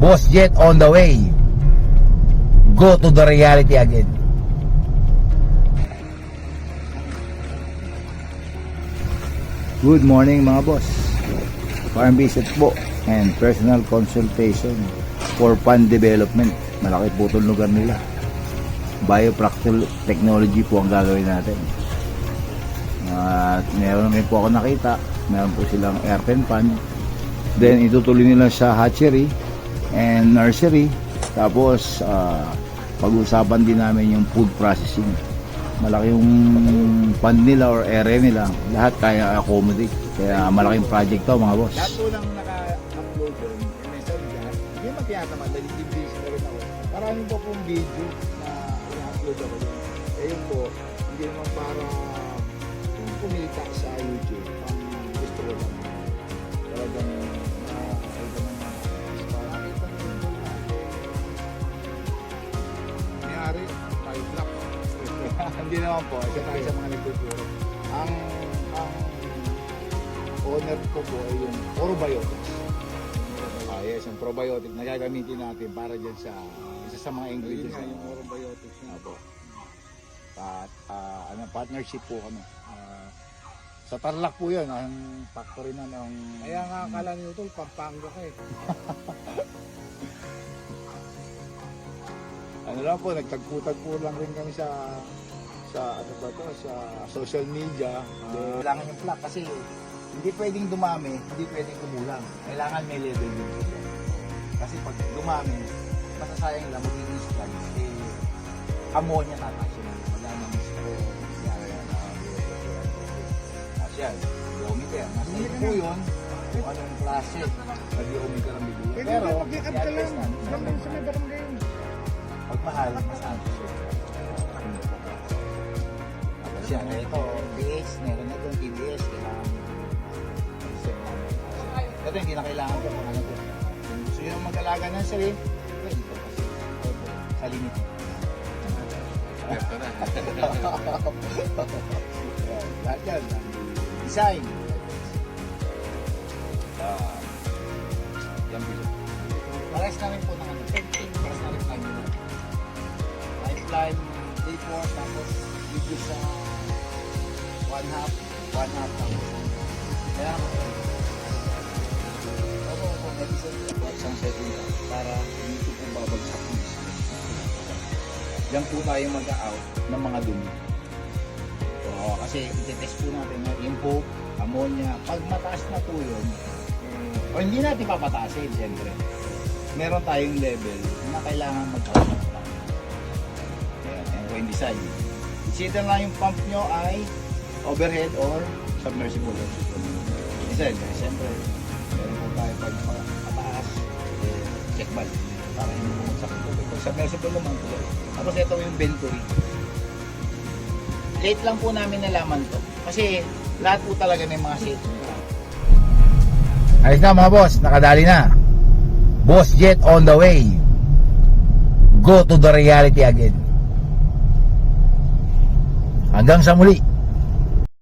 Boss Jet on the way. Go to the reality again. Good morning mga boss. Farm visit po and personal consultation for fund development. Malaki po itong lugar nila. Biopractical technology po ang gagawin natin. At meron rin po ako nakita. Meron po silang airpen fund. Then itutuloy nila sa hatchery and nursery. Tapos pag-usapan din namin yung food processing. Malaki yung fund nila or area nila. Lahat kaya accommodate. Kaya malaking project to mga boss. Lahat po lang naka-upload yun. MSN dyan. Hindi naman tiyataman. Dahil busy na rin ako. Maraming po pong video na i-upload ako yun. Eh yun po, hindi naman para kung kumita sa YouTube. Ang gusto ko lang. Talagang nakakita ng nakakita may-ari, 5 lakh. Hindi naman po. Isa tayo sa mga nagtuturo. Ang owner ko po ay yung probiotics. Yes, yung probiotic na gagamitin natin para dyan sa isa sa mga ingredients. Ayun nga, yung probiotics na po. At partnership po kami. Sa Tarlac po yun, ang factory na ng... Kaya nga akala nyo ito, Pampanga ka eh. Ano lang po, nagtagpo-tagpo lang rin kami sa ano ba to, sa social media. Kailangan yung plak kasi hindi pwedeng dumami, hindi pwedeng kumulang. Kailangan may level din. Kasi pag dumami, masasayang lang, magiging slug. Ammonia tataas yun. Wala nang stress. Yan, diometer. Nasa ito po yun, kung anong klase na diometer ang bibigyan. Pero, mag-iab ka lang. Hanggang sa may barangay. Pag mahal, mas antos yun. Tapos yan, ito, BS, meron na itong TBS, kailangan ito hindi na kailangan ito mga ano ito. Kung gusto nyo mag-alaga ng sarili, pwede ito kasi sa limit. Lahat yan, design. Yan po. Pares na rin po ng ano, pares na rin time nila. Lifeline, day 4, tapos video sa 1/2 tapos. Kaya isang setting para dito po babagsak yung yan po tayo mag-out ng mga dumi. So, kasi i-test po natin na info, ammonia. Pag mataas na po yun, o hindi natin papataasin, siyempre. Meron tayong level na kailangan mag-out lang. Ayan po yung design. Consider na yung pump nyo ay overhead or submersible. Design, siyempre. Meron po tayo pag mataas, check valve para hindi bumagsak yung tubig. Pag submersible naman po. Tapos ito yung venturi. Late lang po namin nalaman to. Kasi lahat po talaga may mga set. Ayos na mga boss, nakadali na. Boss Jet on the way. Go to the reality again. Hanggang sa muli.